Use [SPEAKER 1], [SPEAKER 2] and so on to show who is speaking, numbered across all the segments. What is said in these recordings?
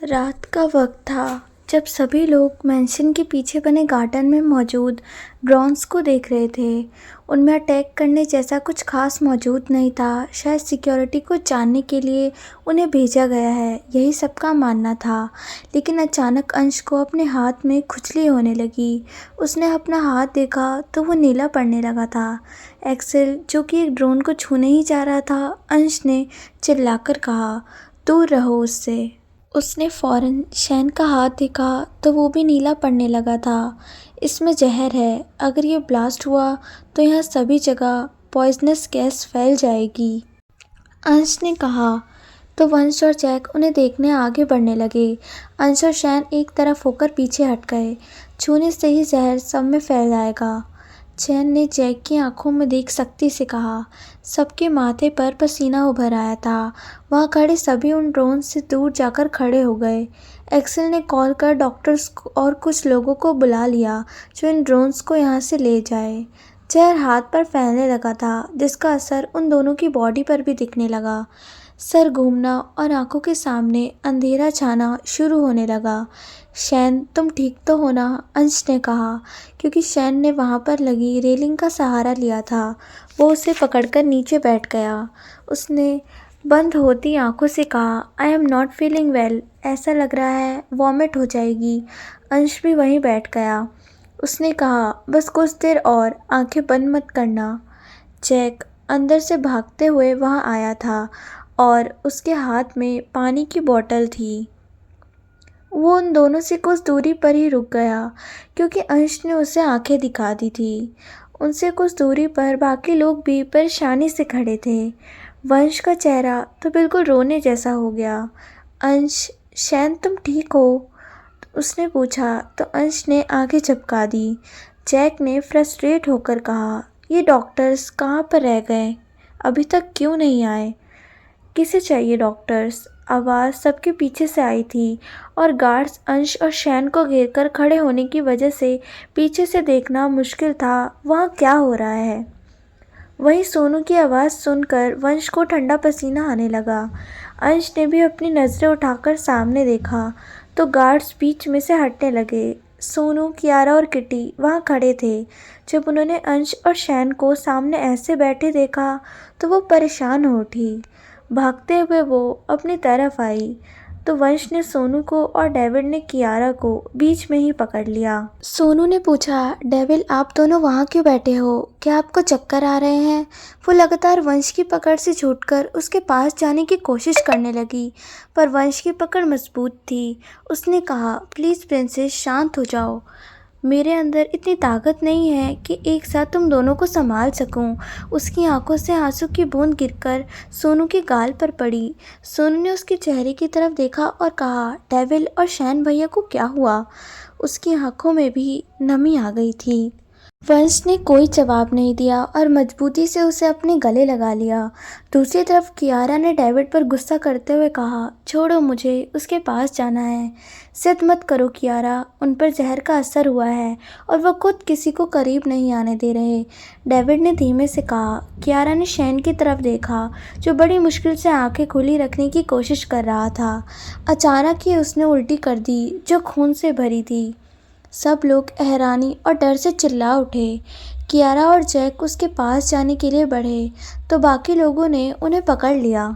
[SPEAKER 1] रात का वक्त था जब सभी लोग मैंशन के पीछे बने गार्डन में मौजूद ड्रोन्स को देख रहे थे। उनमें अटैक करने जैसा कुछ खास मौजूद नहीं था, शायद सिक्योरिटी को जानने के लिए उन्हें भेजा गया है, यही सबका मानना था। लेकिन अचानक अंश को अपने हाथ में खुजली होने लगी। उसने अपना हाथ देखा तो वो नीला पड़ने लगा था। एक्सेल, जो कि एक ड्रोन को छूने ही जा रहा था, अंश ने चिल्लाकर कहा, दूर रहो उससे। उसने फ़ौरन शैन का हाथ देखा तो वो भी नीला पड़ने लगा था। इसमें जहर है, अगर ये ब्लास्ट हुआ तो यहाँ सभी जगह पॉइजनस गैस फैल जाएगी, अंश ने कहा। तो वंश और जैक उन्हें देखने आगे बढ़ने लगे। अंश और शैन एक तरफ होकर पीछे हट गए। छूने से ही जहर सब में फैल जाएगा, शैन ने जैक की आंखों में देख सख्ती से कहा। सबके माथे पर पसीना उभर आया था। वहाँ खड़े सभी उन ड्रोन से दूर जाकर खड़े हो गए। एक्सेल ने कॉल कर डॉक्टर्स और कुछ लोगों को बुला लिया जो इन ड्रोन्स को यहाँ से ले जाए। जहर हाथ पर फैलने लगा था, जिसका असर उन दोनों की बॉडी पर भी दिखने लगा। सर घूमना और आंखों के सामने अंधेरा छाना शुरू होने लगा। शैन, तुम ठीक तो हो ना? अंश ने कहा, क्योंकि शैन ने वहाँ पर लगी रेलिंग का सहारा लिया था। वो उसे पकड़कर नीचे बैठ गया। उसने बंद होती आंखों से कहा, I am not feeling well, ऐसा लग रहा है वॉमिट हो जाएगी। अंश भी वहीं बैठ गया। उसने कहा, बस कुछ देर और, आंखें बंद मत करना। जैक अंदर से भागते हुए वहाँ आया था और उसके हाथ में पानी की बोतल थी। वो उन दोनों से कुछ दूरी पर ही रुक गया, क्योंकि अंश ने उसे आंखें दिखा दी थी। उनसे कुछ दूरी पर बाकी लोग भी परेशानी से खड़े थे। वंश का चेहरा तो बिल्कुल रोने जैसा हो गया। अंश, शैन तुम ठीक हो? उसने पूछा तो अंश ने आंखें झपका दी। जैक ने फ्रस्ट्रेट होकर कहा, ये डॉक्टर्स कहाँ पर रह गए? अभी तक क्यों नहीं आए? किसे चाहिए डॉक्टर्स? आवाज़ सबके पीछे से आई थी और गार्ड्स अंश और शैन को घेरकर खड़े होने की वजह से पीछे से देखना मुश्किल था वहाँ क्या हो रहा है। वहीं सोनू की आवाज़ सुनकर वंश को ठंडा पसीना आने लगा। अंश ने भी अपनी नज़रें उठाकर सामने देखा तो गार्ड्स बीच में से हटने लगे। सोनू, कियारा और किटी वहाँ खड़े थे। जब उन्होंने अंश और शैन को सामने ऐसे बैठे देखा तो वो परेशान हो उठी। भागते हुए वो अपनी तरफ आई तो वंश ने सोनू को और डेविड ने कियारा को बीच में ही पकड़ लिया। सोनू ने पूछा, डेविड आप दोनों वहाँ क्यों बैठे हो? क्या आपको चक्कर आ रहे हैं? वो लगातार वंश की पकड़ से छूटकर उसके पास जाने की कोशिश करने लगी, पर वंश की पकड़ मजबूत थी। उसने कहा, प्लीज़ प्रिंसेस शांत हो जाओ, मेरे अंदर इतनी ताकत नहीं है कि एक साथ तुम दोनों को संभाल सकूं। उसकी आंखों से आंसू की बूंद गिरकर सोनू के गाल पर पड़ी। सोनू ने उसके चेहरे की तरफ देखा और कहा, डेविल और शैन भैया को क्या हुआ? उसकी आंखों में भी नमी आ गई थी। वंश ने कोई जवाब नहीं दिया और मजबूती से उसे अपने गले लगा लिया। दूसरी तरफ कियारा ने डेविड पर गुस्सा करते हुए कहा, छोड़ो, मुझे उसके पास जाना है। जिद मत करो कियारा, उन पर जहर का असर हुआ है और वो खुद किसी को करीब नहीं आने दे रहे, डेविड ने धीमे से कहा। कियारा ने शैन की तरफ देखा जो बड़ी मुश्किल से आंखें खुली रखने की कोशिश कर रहा था। अचानक ही उसने उल्टी कर दी जो खून से भरी थी। सब लोग हैरानी और डर से चिल्ला उठे। कियारा और जैक उसके पास जाने के लिए बढ़े तो बाकी लोगों ने उन्हें पकड़ लिया।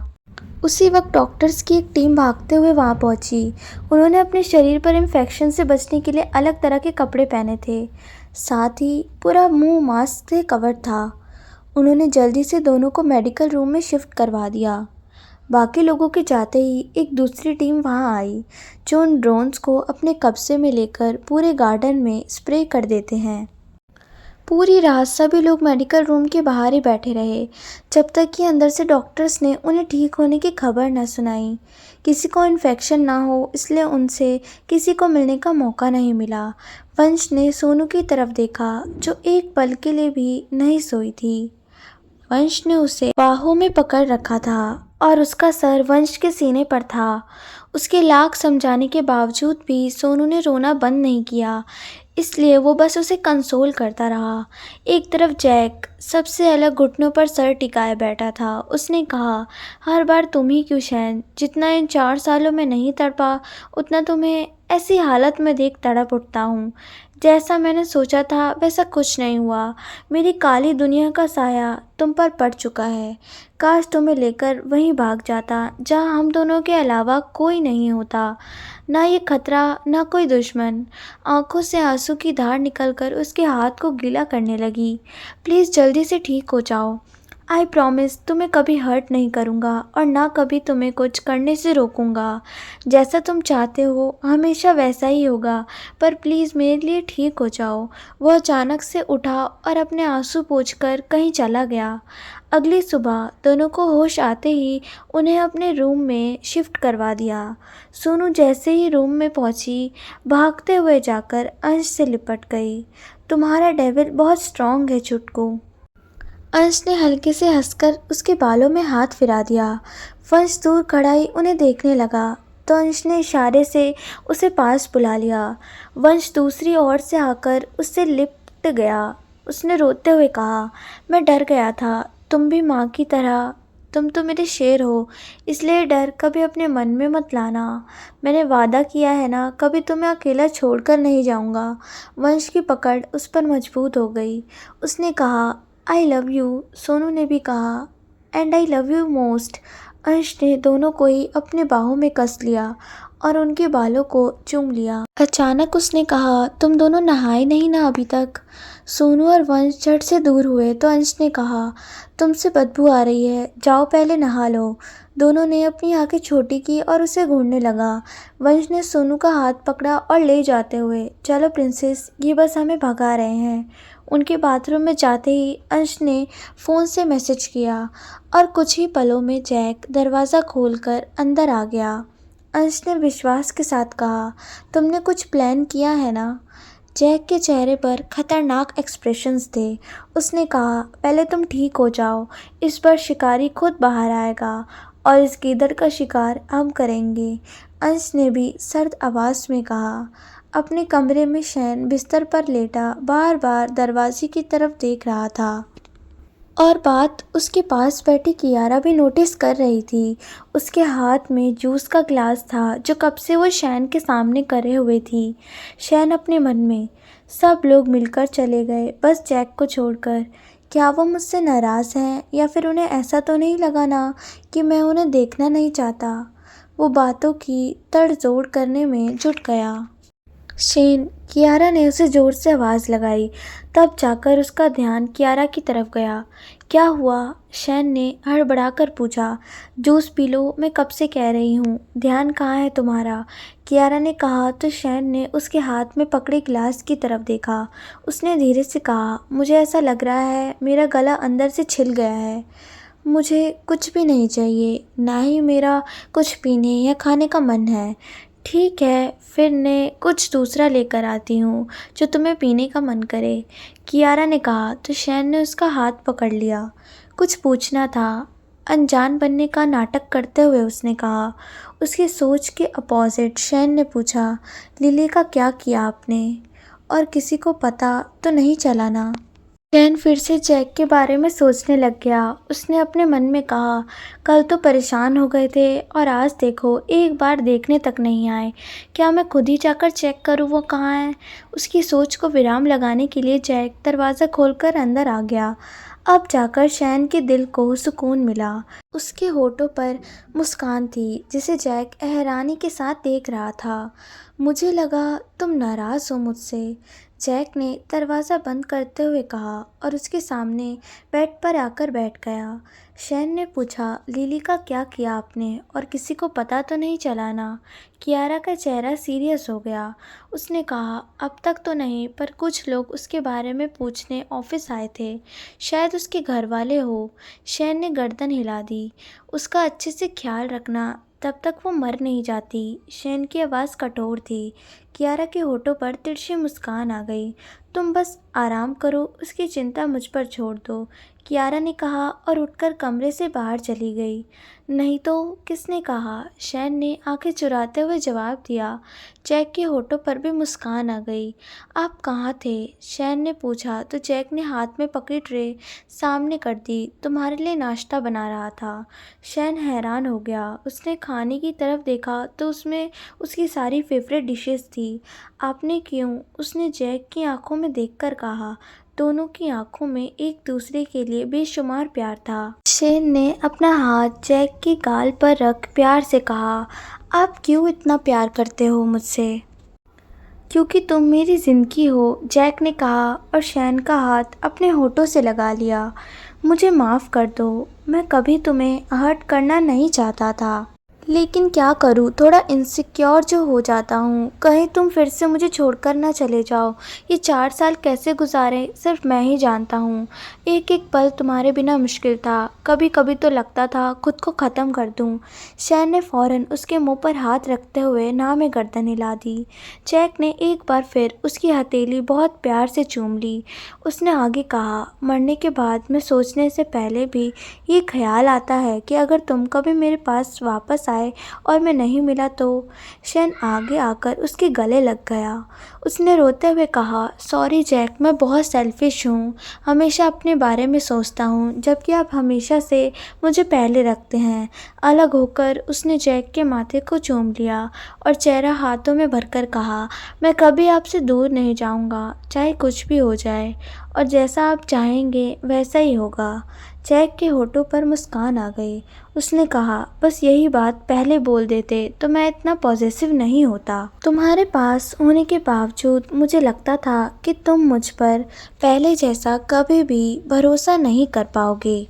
[SPEAKER 1] उसी वक्त डॉक्टर्स की एक टीम भागते हुए वहां पहुंची। उन्होंने अपने शरीर पर इन्फेक्शन से बचने के लिए अलग तरह के कपड़े पहने थे, साथ ही पूरा मुंह मास्क से कवर था। उन्होंने जल्दी से दोनों को मेडिकल रूम में शिफ्ट करवा दिया। बाकी लोगों के जाते ही एक दूसरी टीम वहां आई जो उन ड्रोन्स को अपने कब्जे में लेकर पूरे गार्डन में स्प्रे कर देते हैं। पूरी रात सभी लोग मेडिकल रूम के बाहर ही बैठे रहे जब तक कि अंदर से डॉक्टर्स ने उन्हें ठीक होने की खबर न सुनाई। किसी को इन्फेक्शन ना हो इसलिए उनसे किसी को मिलने का मौका नहीं मिला। वंश ने सोनू की तरफ देखा जो एक पल के लिए भी नहीं सोई थी। वंश ने उसे बाहों में पकड़ रखा था और उसका सर वंश के सीने पर था। उसके लाख समझाने के बावजूद भी सोनू ने रोना बंद नहीं किया। इसलिए वो बस उसे कंसोल करता रहा। एक तरफ जैक सबसे अलग घुटनों पर सर टिकाए बैठा था। उसने कहा, हर बार तुम ही क्यों शैन? जितना इन 4 सालों में नहीं तड़पा, उतना तुम्हें ऐसी हालत में देख तड़प उठता हूँ। जैसा मैंने सोचा था वैसा कुछ नहीं हुआ। मेरी काली दुनिया का साया तुम पर पड़ चुका है। काश तुम्हें लेकर वहीं भाग जाता जहाँ हम दोनों के अलावा कोई नहीं होता। ना ये खतरा, ना कोई दुश्मन। आंखों से आंसू की धार निकलकर उसके हाथ को गीला करने लगी। प्लीज़ जल्दी से ठीक हो जाओ। आई प्रॉमिस तुम्हें कभी हर्ट नहीं करूँगा और ना कभी तुम्हें कुछ करने से रोकूँगा। जैसा तुम चाहते हो हमेशा वैसा ही होगा, पर प्लीज़ मेरे लिए ठीक हो जाओ। वह अचानक से उठा और अपने आंसू पोंछकर कहीं चला गया। अगली सुबह दोनों को होश आते ही उन्हें अपने रूम में शिफ्ट करवा दिया। सोनू जैसे ही रूम में पहुंची, भागते हुए जाकर अंश से लिपट गई। तुम्हारा डेविल बहुत स्ट्रांग है चुटकू। अंश ने हल्के से हंसकर उसके बालों में हाथ फिरा दिया। वंश दूर खड़ा ही उन्हें देखने लगा तो अंश ने इशारे से उसे पास बुला लिया। वंश दूसरी ओर से आकर उससे लिपट गया। उसने रोते हुए कहा, मैं डर गया था, तुम भी माँ की तरह। तुम तो मेरे शेर हो, इसलिए डर कभी अपने मन में मत लाना। मैंने वादा किया है ना, कभी तुम्हें अकेला छोड़कर नहीं जाऊंगा। वंश की पकड़ उस पर मजबूत हो गई। उसने कहा, आई लव यू। सोनू ने भी कहा, and I love you most. अंश ने दोनों को ही अपने बाहों में कस लिया और उनके बालों को चूम लिया। अचानक उसने कहा, तुम दोनों नहाए नहीं ना अभी तक? सोनू और वंश झट से दूर हुए तो अंश ने कहा, तुमसे बदबू आ रही है, जाओ पहले नहा लो। दोनों ने अपनी आंखें छोटी की और उसे घूरने लगा। वंश ने सोनू का हाथ पकड़ा और ले जाते हुए, चलो प्रिंसेस, ये बस हमें भगा रहे हैं। उनके बाथरूम में जाते ही अंश ने फ़ोन से मैसेज किया और कुछ ही पलों में जैक दरवाज़ा खोलकर अंदर आ गया। अंश ने विश्वास के साथ कहा, तुमने कुछ प्लान किया है ना? जैक के चेहरे पर खतरनाक एक्सप्रेशंस थे। उसने कहा, पहले तुम ठीक हो जाओ, इस बार शिकारी खुद बाहर आएगा और इस गीदड़ का शिकार हम करेंगे। अंश ने भी सर्द आवाज़ में कहा। अपने कमरे में शैन बिस्तर पर लेटा बार बार दरवाजे की तरफ देख रहा था और बात उसके पास बैठी कियारा भी नोटिस कर रही थी। उसके हाथ में जूस का ग्लास था जो कब से वो शैन के सामने करे हुए थी। शैन अपने मन में, सब लोग मिलकर चले गए बस जैक को छोड़कर। क्या वो मुझसे नाराज़ हैं या फिर उन्हें ऐसा तो नहीं लगा ना कि मैं उन्हें देखना नहीं चाहता? वो बातों की तड़जोड़ करने में जुट गया। शेन, कियारा ने उसे ज़ोर से आवाज़ लगाई। तब जाकर उसका ध्यान कियारा की तरफ गया। क्या हुआ? शैन ने हड़बड़ाकर पूछा। जूस पी लो, मैं कब से कह रही हूँ। ध्यान कहाँ है तुम्हारा? कियारा ने कहा तो शैन ने उसके हाथ में पकड़े गिलास की तरफ देखा। उसने धीरे से कहा, मुझे ऐसा लग रहा है मेरा गला अंदर से छिल गया है। मुझे कुछ भी नहीं चाहिए, ना ही मेरा कुछ पीने या खाने का मन है। ठीक है, फिर ने कुछ दूसरा लेकर आती हूँ जो तुम्हें पीने का मन करे, कियारा ने कहा तो शैन ने उसका हाथ पकड़ लिया। कुछ पूछना था, अनजान बनने का नाटक करते हुए उसने कहा। उसकी सोच के अपोजिट शैन ने पूछा, लिली का क्या किया आपने? और किसी को पता तो नहीं चला ना? शैन फिर से जैक के बारे में सोचने लग गया। उसने अपने मन में कहा, कल तो परेशान हो गए थे और आज देखो एक बार देखने तक नहीं आए। क्या मैं खुद ही जाकर चेक करूं वो कहाँ है? उसकी सोच को विराम लगाने के लिए जैक दरवाज़ा खोलकर अंदर आ गया। अब जाकर शैन के दिल को सुकून मिला। उसके होठों पर मुस्कान थी जिसे जैक हैरानी के साथ देख रहा था। मुझे लगा तुम नाराज़ हो मुझसे, जैक ने दरवाज़ा बंद करते हुए कहा और उसके सामने बेड पर आकर बैठ गया। शैन ने पूछा, लिली का क्या किया आपने और किसी को पता तो नहीं चला ना? कियारा का चेहरा सीरियस हो गया। उसने कहा, अब तक तो नहीं, पर कुछ लोग उसके बारे में पूछने ऑफिस आए थे, शायद उसके घर वाले हो। शैन ने गर्दन हिला दी। उसका अच्छे से ख्याल रखना, तब तक वो मर नहीं जाती। शैन की आवाज़ कठोर थी। कियारा के होठों पर तिरछी मुस्कान आ गई। तुम बस आराम करो, उसकी चिंता मुझ पर छोड़ दो, कियारा ने कहा और उठकर कमरे से बाहर चली गई। नहीं तो किसने कहा, शैन ने आंखें चुराते हुए जवाब दिया। जैक के होठों पर भी मुस्कान आ गई। आप कहाँ थे? शैन ने पूछा तो जैक ने हाथ में पकड़ी ट्रे सामने कर दी। तुम्हारे लिए नाश्ता बना रहा था। शैन हैरान हो गया। उसने खाने की तरफ देखा तो उसमें उसकी सारी फेवरेट डिशेस थी। आपने क्यों? उसने जैक की आंखों में देखकर कहा। दोनों की आंखों में एक दूसरे के लिए बेशुमार प्यार था। शेन ने अपना हाथ जैक की गाल पर रख प्यार से कहा, आप क्यों इतना प्यार करते हो मुझसे? क्योंकि तुम मेरी ज़िंदगी हो, जैक ने कहा और शैन का हाथ अपने होठों से लगा लिया। मुझे माफ़ कर दो, मैं कभी तुम्हें हर्ट करना नहीं चाहता था। लेकिन क्या करूँ, थोड़ा इनसिक्योर जो हो जाता हूँ। कहीं तुम फिर से मुझे छोड़कर ना चले जाओ। ये 4 साल कैसे गुजारे सिर्फ मैं ही जानता हूँ। एक एक पल तुम्हारे बिना मुश्किल था। कभी कभी तो लगता था खुद को ख़त्म कर दूँ। शैन ने फ़ौरन उसके मुंह पर हाथ रखते हुए ना में गर्दन हिला दी। जैक ने एक बार फिर उसकी हथेली बहुत प्यार से चूम ली। उसने आगे कहा, मरने के बाद मैं सोचने से पहले भी ये ख्याल आता है कि अगर तुम कभी मेरे पास वापस आए और मैं नहीं मिला तो। शैन आगे आकर उसके गले लग गया। उसने रोते हुए कहा, सॉरी जैक, मैं बहुत सेल्फिश हूँ। हमेशा अपने बारे में सोचता हूँ, जबकि आप हमेशा से मुझे पहले रखते हैं। अलग होकर उसने जैक के माथे को चूम लिया और चेहरा हाथों में भरकर कहा, मैं कभी आपसे दूर नहीं जाऊँगा, चाहे कुछ भी हो जाए, और जैसा आप चाहेंगे वैसा ही होगा। जैक के होठों पर मुस्कान आ गई। उसने कहा, बस यही बात पहले बोल देते तो मैं इतना पॉसेसिव नहीं होता। तुम्हारे पास होने के बावजूद मुझे लगता था कि तुम मुझ पर पहले जैसा कभी भी भरोसा नहीं कर पाओगे।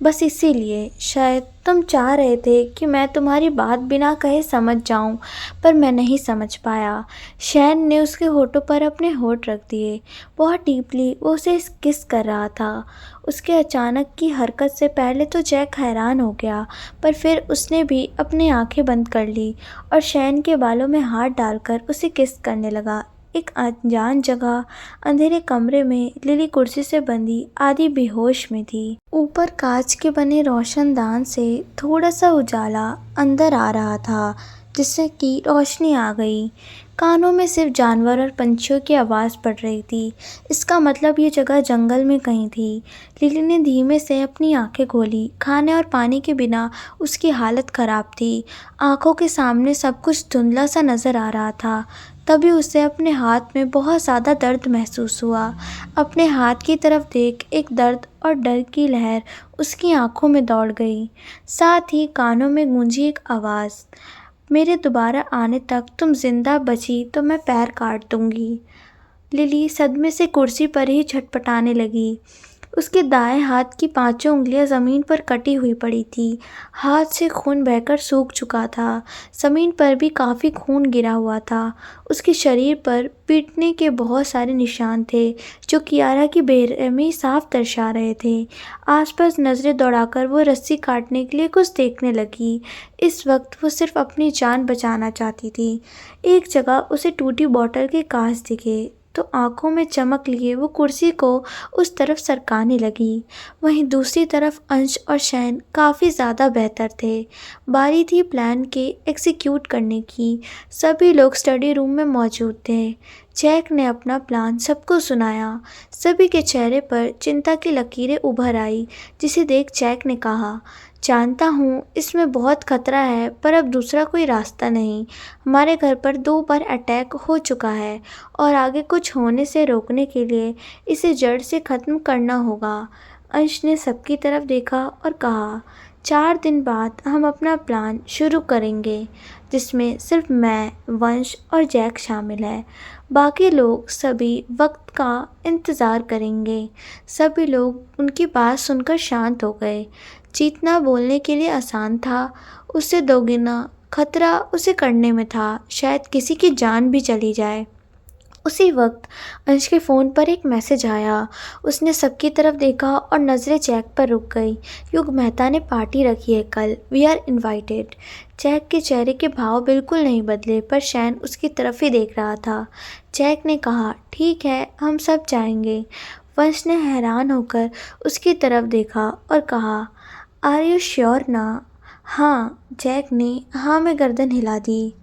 [SPEAKER 1] बस इसीलिए शायद तुम चाह रहे थे कि मैं तुम्हारी बात बिना कहे समझ जाऊं, पर मैं नहीं समझ पाया। शैन ने उसके होठों पर अपने होठ रख दिए। बहुत डीपली वो उसे किस कर रहा था। उसके अचानक की हरकत से पहले तो जैक हैरान हो गया, पर फिर उसने भी अपनी आंखें बंद कर ली और शैन के बालों में हाथ डालकर उसे किस करने लगा। एक अनजान जगह, अंधेरे कमरे में लिली कुर्सी से बंधी आधी बेहोश में थी। ऊपर कांच के बने रोशनदान से थोड़ा सा उजाला अंदर आ रहा था, जिससे कि रोशनी आ गई। कानों में सिर्फ जानवर और पंछियों की आवाज़ पड़ रही थी। इसका मतलब ये जगह जंगल में कहीं थी। लिली ने धीमे से अपनी आंखें खोली। खाने और पानी के बिना उसकी हालत ख़राब थी। आंखों के सामने सब कुछ धुंधला सा नज़र आ रहा था। तभी उसे अपने हाथ में बहुत ज़्यादा दर्द महसूस हुआ। अपने हाथ की तरफ देख एक दर्द और डर की लहर उसकी आंखों में दौड़ गई। साथ ही कानों में गूंजी एक आवाज़, मेरे दोबारा आने तक तुम जिंदा बची तो मैं पैर काट दूंगी। लिली सदमे से कुर्सी पर ही छटपटाने लगी। उसके दाएं हाथ की पांचों उंगलियां ज़मीन पर कटी हुई पड़ी थी। हाथ से खून बहकर सूख चुका था। ज़मीन पर भी काफ़ी खून गिरा हुआ था। उसके शरीर पर पीटने के बहुत सारे निशान थे, जो कियारा की बेरहमी साफ दर्शा रहे थे। आसपास नज़रें दौड़ाकर वो रस्सी काटने के लिए कुछ देखने लगी। इस वक्त वो सिर्फ अपनी जान बचाना चाहती थी। एक जगह उसे टूटी बोतल के कांच दिखे तो आंखों में चमक लिए वो कुर्सी को उस तरफ सरकाने लगी। वहीं दूसरी तरफ अंश और शैन काफ़ी ज़्यादा बेहतर थे। बारी थी प्लान के एग्जीक्यूट करने की। सभी लोग स्टडी रूम में मौजूद थे। जैक ने अपना प्लान सबको सुनाया। सभी के चेहरे पर चिंता की लकीरें उभर आई, जिसे देख जैक ने कहा, जानता हूँ इसमें बहुत खतरा है, पर अब दूसरा कोई रास्ता नहीं। हमारे घर पर 2 बार अटैक हो चुका है और आगे कुछ होने से रोकने के लिए इसे जड़ से ख़त्म करना होगा। अंश ने सबकी तरफ देखा और कहा, 4 दिन बाद हम अपना प्लान शुरू करेंगे, जिसमें सिर्फ मैं, वंश और जैक शामिल है। बाकी लोग सभी वक्त का इंतज़ार करेंगे। सभी लोग उनकी बात सुनकर शांत हो गए। जीतना बोलने के लिए आसान था, उससे दोगुना खतरा उसे करने में था। शायद किसी की जान भी चली जाए। उसी वक्त अंश के फ़ोन पर एक मैसेज आया। उसने सबकी तरफ देखा और नज़रें जैक पर रुक गई। युग मेहता ने पार्टी रखी है कल, वी आर इनवाइटेड। जैक के चेहरे के भाव बिल्कुल नहीं बदले, पर शैन उसकी तरफ ही देख रहा था। जैक ने कहा, ठीक है, हम सब जाएंगे। वंश ने हैरान होकर उसकी तरफ देखा और कहा, आर यू श्योर ना? हाँ, जैक ने हाँ में गर्दन हिला दी।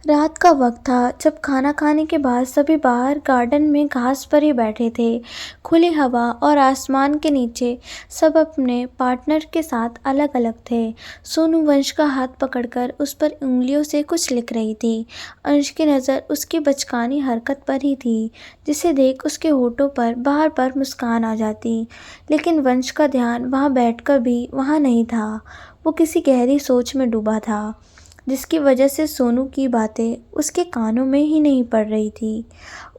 [SPEAKER 1] रात का वक्त था जब खाना खाने के बाद सभी बाहर गार्डन में घास पर ही बैठे थे। खुली हवा और आसमान के नीचे सब अपने पार्टनर के साथ अलग अलग थे। सोनू वंश का हाथ पकड़कर उस पर उंगलियों से कुछ लिख रही थी। अंश की नज़र उसकी बचकानी हरकत पर ही थी, जिसे देख उसके होठों पर बार बार मुस्कान आ जाती। लेकिन वंश का ध्यान वहाँ बैठकर भी वहाँ नहीं था। वो किसी गहरी सोच में डूबा था, जिसकी वजह से सोनू की बातें उसके कानों में ही नहीं पड़ रही थी।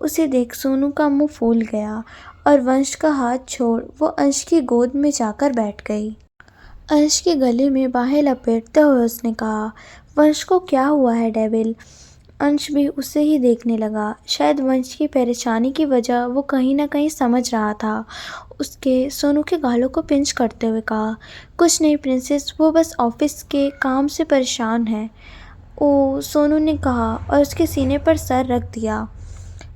[SPEAKER 1] उसे देख सोनू का मुंह फूल गया और वंश का हाथ छोड़ वो अंश की गोद में जाकर बैठ गई। अंश के गले में बाहें लपेटते हुए उसने कहा, वंश को क्या हुआ है डेविल? अंश भी उसे ही देखने लगा। शायद वंश की परेशानी की वजह वो कहीं ना कहीं समझ रहा था। उसके सोनू के गालों को पिंच करते हुए कहा, कुछ नहीं प्रिंसेस, वो बस ऑफिस के काम से परेशान है। ओ, सोनू ने कहा और उसके सीने पर सर रख दिया।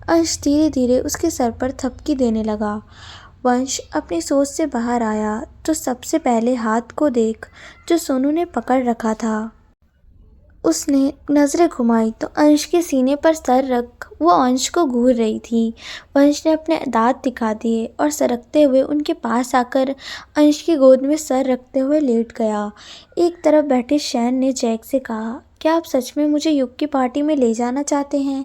[SPEAKER 1] अंश धीरे धीरे उसके सर पर थपकी देने लगा। वंश अपनी सोच से बाहर आया तो सबसे पहले हाथ को देख जो सोनू ने पकड़ रखा था। उसने नज़रें घुमाई तो अंश के सीने पर सर रख वो अंश को घूर रही थी। वंश ने अपने दांत दिखा दिए और सरकते हुए उनके पास आकर अंश की गोद में सर रखते हुए लेट गया। एक तरफ बैठे शैन ने जैक से कहा, क्या आप सच में मुझे युग की पार्टी में ले जाना चाहते हैं?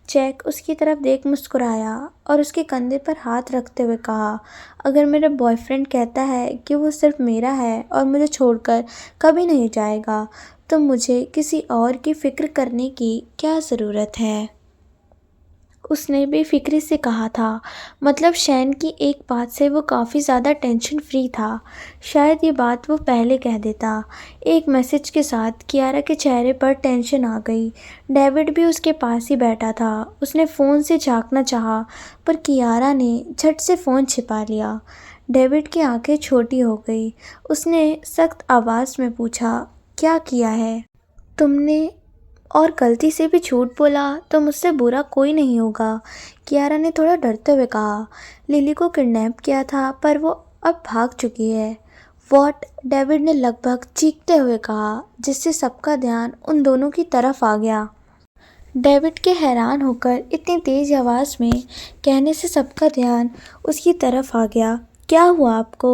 [SPEAKER 1] जैक उसकी तरफ देख मुस्कुराया और उसके कंधे पर हाथ रखते हुए कहा, अगर मेरा बॉयफ्रेंड कहता है कि वो सिर्फ मेरा है और मुझे छोड़कर कभी नहीं जाएगा, तो मुझे किसी और की फ़िक्र करने की क्या ज़रूरत है? उसने बेफिक्री से कहा था। मतलब शैन की एक बात से वो काफ़ी ज़्यादा टेंशन फ्री था। शायद ये बात वो पहले कह देता। एक मैसेज के साथ कियारा के चेहरे पर टेंशन आ गई। डेविड भी उसके पास ही बैठा था। उसने फ़ोन से झांकना चाहा, पर कियारा ने झट से फ़ोन छिपा लिया। डेविड की आंखें छोटी हो गई। उसने सख्त आवाज़ में पूछा, क्या किया है तुमने? और गलती से भी झूठ बोला तो मुझसे बुरा कोई नहीं होगा। कियारा ने थोड़ा डरते हुए कहा, लिली को किडनैप किया था पर वो अब भाग चुकी है। वॉट? डेविड ने लगभग चीखते हुए कहा, जिससे सबका ध्यान उन दोनों की तरफ आ गया। डेविड के हैरान होकर इतनी तेज़ आवाज़ में कहने से सबका ध्यान उसकी तरफ आ गया। क्या हुआ आपको?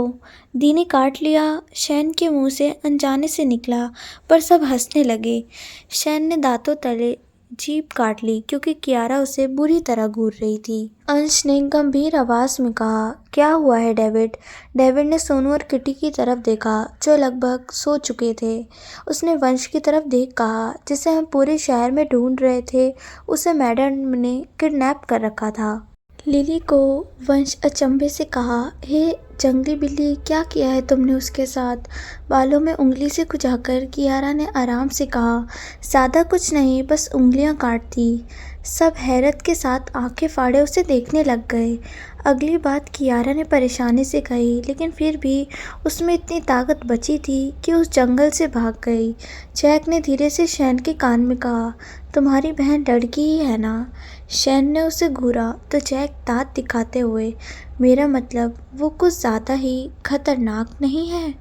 [SPEAKER 1] दी ने काट लिया, शैन के मुंह से अनजाने से निकला, पर सब हंसने लगे। शैन ने दांतों तले जीभ काट ली क्योंकि कियारा उसे बुरी तरह घूर रही थी। अंश ने गंभीर आवाज़ में कहा, क्या हुआ है डेविड? डेविड ने सोनू और किटी की तरफ देखा जो लगभग सो चुके थे। उसने वंश की तरफ देख कहा, जिसे हम पूरे शहर में ढूंढ रहे थे, उसे मैडम ने किडनैप कर रखा था। लिली को वंश अचंभे से कहा, हे जंगली बिल्ली, क्या किया है तुमने उसके साथ? बालों में उंगली से खुजाकर कियारा ने आराम से कहा, ज़्यादा कुछ नहीं, बस उंगलियां काट दी। सब हैरत के साथ आंखें फाड़े उसे देखने लग गए। अगली बात कियारा ने परेशानी से कही, लेकिन फिर भी उसमें इतनी ताकत बची थी कि उस जंगल से भाग गई। जैक ने धीरे से शैन के कान में कहा, तुम्हारी बहन लड़की ही है ना? शैन ने उसे घूरा तो जैक दांत दिखाते हुए, मेरा मतलब वो कुछ ज़्यादा ही खतरनाक नहीं है?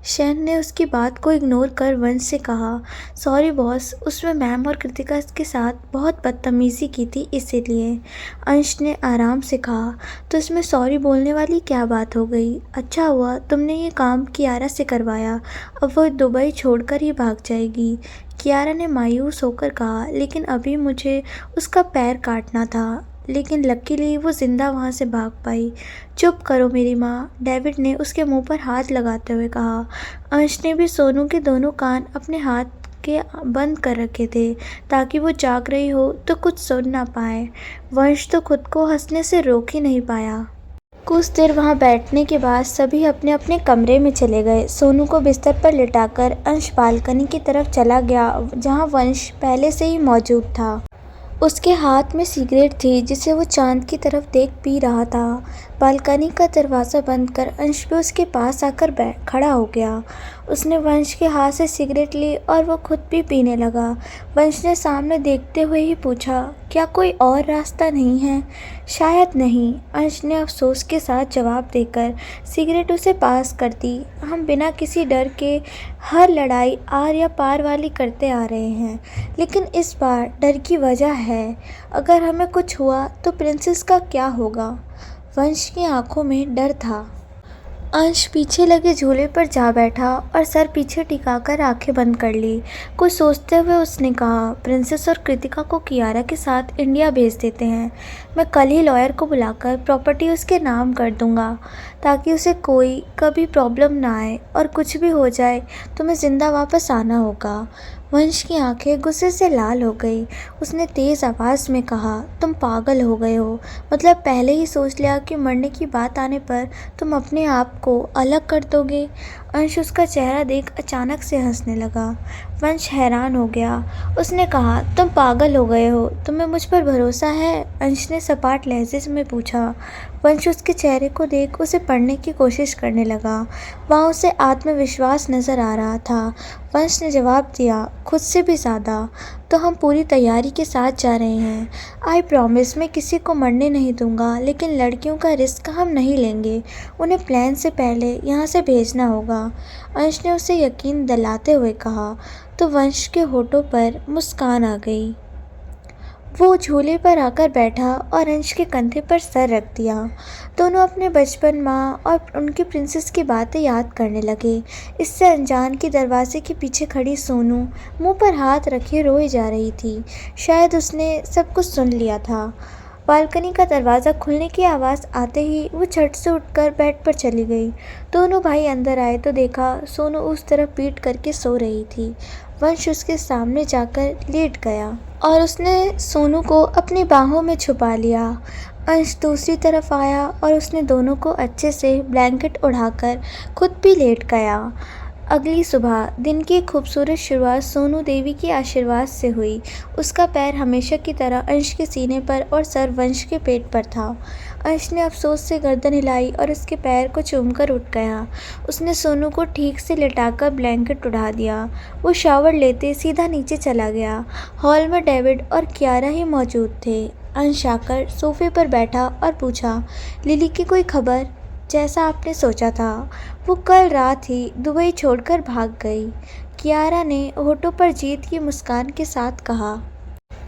[SPEAKER 1] शैन ने उसकी बात को इग्नोर कर वंश से कहा, सॉरी बॉस, उसमें मैम और कृतिका के साथ बहुत बदतमीज़ी की थी इसीलिए। अंश ने आराम से कहा, तो इसमें सॉरी बोलने वाली क्या बात हो गई? अच्छा हुआ तुमने ये काम कियारा से करवाया, अब वो दुबई छोड़कर ही भाग जाएगी। कियारा ने मायूस होकर कहा, लेकिन अभी मुझे उसका पैर काटना था, लेकिन लकीली वो जिंदा वहाँ से भाग पाई। चुप करो मेरी माँ, डेविड ने उसके मुंह पर हाथ लगाते हुए कहा। अंश ने भी सोनू के दोनों कान अपने हाथ के बंद कर रखे थे ताकि वो जाग रही हो तो कुछ सुन ना पाए। वंश तो खुद को हंसने से रोक ही नहीं पाया। कुछ देर वहाँ बैठने के बाद सभी अपने अपने कमरे में चले गए। सोनू को बिस्तर पर लिटाकर अंश बालकनी की तरफ चला गया जहाँ वंश पहले से ही मौजूद था। उसके हाथ में सिगरेट थी जिसे वो चांद की तरफ देख पी रहा था। बालकनी का दरवाज़ा बंद कर अंश भी उसके पास आकर खड़ा हो गया। उसने वंश के हाथ से सिगरेट ली और वो खुद भी पीने लगा। वंश ने सामने देखते हुए ही पूछा, क्या कोई और रास्ता नहीं है? शायद नहीं, अंश ने अफसोस के साथ जवाब देकर सिगरेट उसे पास कर दी। हम बिना किसी डर के हर लड़ाई आर या पार वाली करते आ रहे हैं, लेकिन इस बार डर की वजह है। अगर हमें कुछ हुआ तो प्रिंसेस का क्या होगा? वंश की आंखों में डर था। अंश पीछे लगे झूले पर जा बैठा और सर पीछे टिकाकर आंखें बंद कर ली। कुछ सोचते हुए उसने कहा, प्रिंसेस और कृतिका को कियारा के साथ इंडिया भेज देते हैं। मैं कल ही लॉयर को बुलाकर प्रॉपर्टी उसके नाम कर दूंगा, ताकि उसे कोई कभी प्रॉब्लम ना आए, और कुछ भी हो जाए तो मैं ज़िंदा वापस आना होगा। वंश की आंखें गुस्से से लाल हो गई। उसने तेज़ आवाज़ में कहा, तुम पागल हो गए हो। मतलब पहले ही सोच लिया कि मरने की बात आने पर तुम अपने आप को अलग कर दोगे? अंश उसका चेहरा देख अचानक से हंसने लगा। वंश हैरान हो गया। उसने कहा, तुम पागल हो गए हो? तुम्हें मुझ पर भरोसा है? अंश ने सपाट लहजे में पूछा। वंश उसके चेहरे को देख उसे पढ़ने की कोशिश करने लगा। वहाँ उसे आत्मविश्वास नज़र आ रहा था। वंश ने जवाब दिया, खुद से भी ज़्यादा। तो हम पूरी तैयारी के साथ जा रहे हैं। आई प्रॉमिस, मैं किसी को मरने नहीं दूंगा, लेकिन लड़कियों का रिस्क हम नहीं लेंगे। उन्हें प्लान से पहले यहाँ से भेजना होगा। अंश ने उसे यकीन दिलाते हुए कहा। तो वंश के होठों पर मुस्कान आ गई। वो झूले पर आकर बैठा और अंश के कंधे पर सर रख दिया। दोनों अपने बचपन, माँ और उनकी प्रिंसेस की बातें याद करने लगे। इससे अनजान की दरवाजे के पीछे खड़ी सोनू मुंह पर हाथ रखे रोए जा रही थी। शायद उसने सब कुछ सुन लिया था। बालकनी का दरवाज़ा खुलने की आवाज़ आते ही वो झट से उठकर बेड पर चली गई। दोनों भाई अंदर आए तो देखा सोनू उस तरफ पीट करके सो रही थी। वंश उसके सामने जाकर लेट गया और उसने सोनू को अपनी बाहों में छुपा लिया। अंश दूसरी तरफ आया और उसने दोनों को अच्छे से ब्लैंकेट उड़ाकर खुद भी लेट गया। अगली सुबह दिन की खूबसूरत शुरुआत सोनू देवी के आशीर्वाद से हुई। उसका पैर हमेशा की तरह अंश के सीने पर और सर वंश के पेट पर था। अंश ने अफसोस से गर्दन हिलाई और उसके पैर को चूमकर उठ गया। उसने सोनू को ठीक से लिटाकर ब्लैंकेट उड़ा दिया। वो शावर लेते सीधा नीचे चला गया। हॉल में डेविड और कियारा ही मौजूद थे। अंश आकर सोफे पर बैठा और पूछा, लिली की कोई खबर? जैसा आपने सोचा था, वो कल रात ही दुबई छोड़कर भाग गई। कियारा ने होठों पर जीत की मुस्कान के साथ कहा।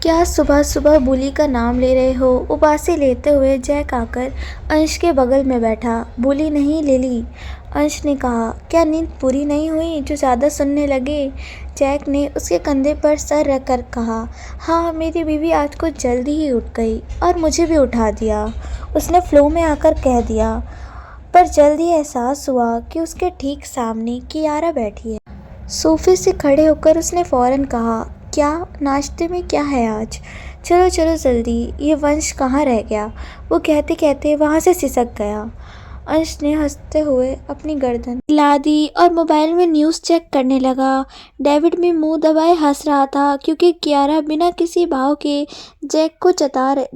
[SPEAKER 1] क्या सुबह सुबह बुली का नाम ले रहे हो? उबासी लेते हुए जैक आकर अंश के बगल में बैठा। बुली नहीं, लिली, अंश ने कहा। क्या नींद पूरी नहीं हुई जो ज़्यादा सुनने लगे? जैक ने उसके कंधे पर सर रखकर कहा। हाँ, मेरी बीवी आज कुछ जल्दी ही उठ गई और मुझे भी उठा दिया, उसने फ्लो में आकर कह दिया। पर जल्द ही एहसास हुआ कि उसके ठीक सामने कियारा बैठी है। सोफे से खड़े होकर उसने फौरन कहा, क्या नाश्ते में क्या है आज? चलो चलो जल्दी, ये वंश कहाँ रह गया? वो कहते कहते वहाँ से सिसक गया। अंश ने हंसते हुए अपनी गर्दन हिला दी और मोबाइल में न्यूज़ चेक करने लगा। डेविड भी मुंह दबाए हंस रहा था क्योंकि कियारा बिना किसी भाव के जैक को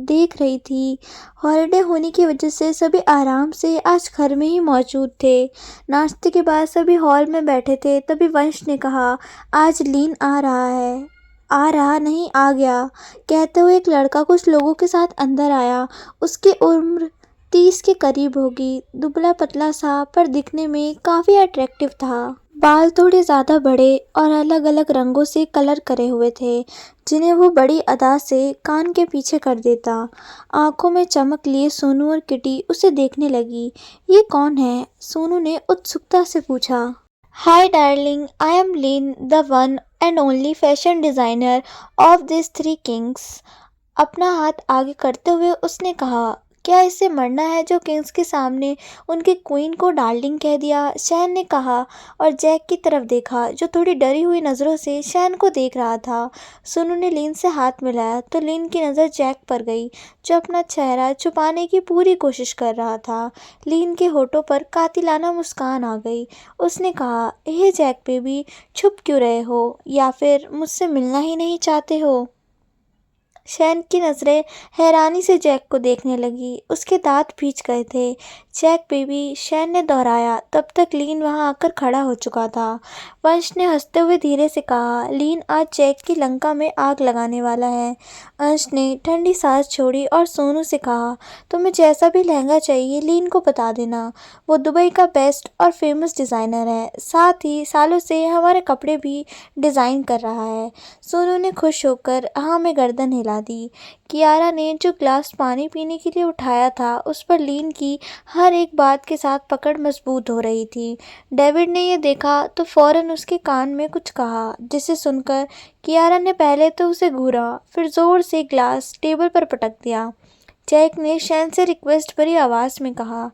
[SPEAKER 1] देख रही थी। हॉलिडे होने की वजह से सभी आराम से आज घर में ही मौजूद थे। नाश्ते के बाद सभी हॉल में बैठे थे। तभी वंश ने कहा, आज लीन आ रहा है। आ रहा नहीं, आ गया, कहते हुए एक लड़का कुछ लोगों के साथ अंदर आया। उसकी उम्र 30 के करीब होगी। दुबला पतला सा पर दिखने में काफ़ी अट्रैक्टिव था। बाल थोड़े ज़्यादा बड़े और अलग अलग रंगों से कलर करे हुए थे, जिन्हें वो बड़ी अदा से कान के पीछे कर देता। आंखों में चमक लिए सोनू और किटी उसे देखने लगी। ये कौन है? सोनू ने उत्सुकता से पूछा। Hi darling, I am lean, the one and only fashion designer of this three Kings. अपना हाथ आगे करते हुए उसने कहा, क्या इससे मरना है जो किंग्स के सामने उनकी क्वीन को डार्लिंग कह दिया? शैन ने कहा और जैक की तरफ देखा, जो थोड़ी डरी हुई नज़रों से शैन को देख रहा था। सोनू ने लीन से हाथ मिलाया तो लीन की नज़र जैक पर गई, जो अपना चेहरा छुपाने की पूरी कोशिश कर रहा था। लीन के होठों पर कातिलाना मुस्कान आ गई। उसने कहा, हे जैक बेबी, छुप क्यों रहे हो? या फिर मुझसे मिलना ही नहीं चाहते हो? शैन की नज़रें हैरानी से जैक को देखने लगी। उसके दांत भींच गए थे। जैक बेबी, शैन ने दोहराया। तब तक लीन वहां आकर खड़ा हो चुका था। वंश ने हंसते हुए धीरे से कहा, लीन आज जैक की लंका में आग लगाने वाला है। अंश ने ठंडी सांस छोड़ी और सोनू से कहा, तुम्हें जैसा भी लहंगा चाहिए लीन को बता देना। वो दुबई का बेस्ट और फेमस डिज़ाइनर है, साथ ही सालों से हमारे कपड़े भी डिज़ाइन कर रहा है। सोनू ने खुश होकर हाँ में गर्दन हिला दी। कियारा ने जो ग्लास पानी पीने के लिए उठाया था, उस पर लीन की हर एक बात के साथ पकड़ मजबूत हो रही थी। डेविड ने यह देखा तो फौरन उसके कान में कुछ कहा, जिसे सुनकर कियारा ने पहले तो उसे घूरा, फिर जोर से ग्लास टेबल पर पटक दिया। जैक ने शैन से रिक्वेस्ट भरी आवाज़ में कहा,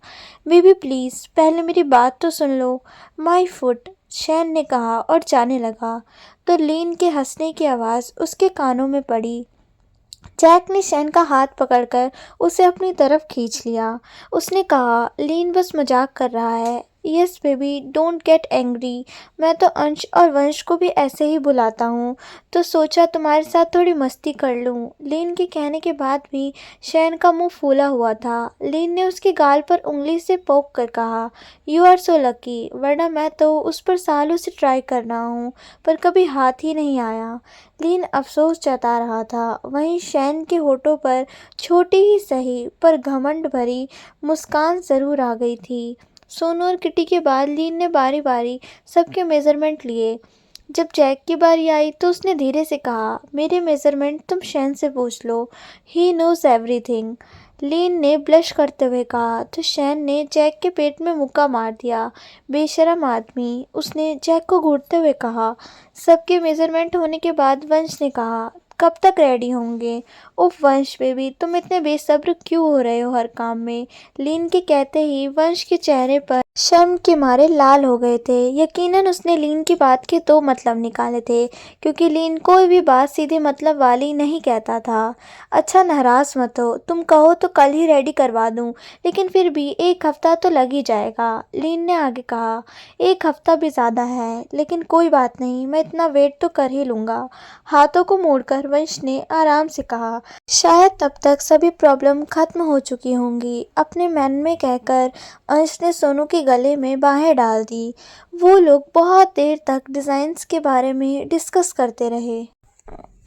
[SPEAKER 1] बेबी प्लीज़ पहले मेरी बात तो सुन लो। माई फुट, शैन ने कहा और जाने लगा तो लीन के हंसने की आवाज़ उसके कानों में पड़ी। जैक ने शैन का हाथ पकड़कर उसे अपनी तरफ खींच लिया। उसने कहा, लीन बस मजाक कर रहा है। Yes baby, don't get angry. मैं तो अंश और वंश को भी ऐसे ही बुलाता हूँ, तो सोचा तुम्हारे साथ थोड़ी मस्ती कर लूँ। लीन के कहने के बाद भी शैन का मुंह फूला हुआ था। लीन ने उसके गाल पर उंगली से पोक कर कहा, यू आर सो लकी, वरना मैं तो उस पर सालों से ट्राई कर रहा हूँ, पर कभी हाथ ही नहीं आया। लीन अफसोस जता रहा था। वहीं शैन के होठों पर छोटी ही सही पर घमंड भरी मुस्कान जरूर आ गई थी। सोनू और किटी के बाद लीन ने बारी बारी सबके मेजरमेंट लिए। जब जैक की बारी आई तो उसने धीरे से कहा, मेरे मेजरमेंट तुम शैन से पूछ लो, ही नोज एवरीथिंग। लीन ने ब्लश करते हुए कहा तो शैन ने जैक के पेट में मुक्का मार दिया। बेशरम आदमी, उसने जैक को घूरते हुए कहा। सबके मेजरमेंट होने के बाद वंश ने कहा, कब तक रेडी होंगे? उफ वंश बेबी, तुम इतने बेसब्र क्यों हो रहे हो हर काम में? लीन के कहते ही वंश के चेहरे पर शर्म के मारे लाल हो गए थे। यकीनन उसने लीन की बात के दो मतलब निकाले थे, क्योंकि लीन कोई भी बात सीधे मतलब वाली नहीं कहता था। अच्छा नाराज मत हो, तुम कहो तो कल ही रेडी करवा दूं, लेकिन फिर भी एक हफ्ता तो लग ही जाएगा। लीन ने आगे कहा, एक हफ्ता भी ज़्यादा है, लेकिन कोई बात नहीं, मैं इतना वेट तो कर ही लूँगा। हाथों को मोड़कर वंश ने आराम से कहा, शायद तब तक सभी प्रॉब्लम खत्म हो चुकी होंगी। अपने मन में कहकर अंश ने सोनू के गले में बाहें डाल दी। वो लोग बहुत देर तक डिज़ाइंस के बारे में डिस्कस करते रहे।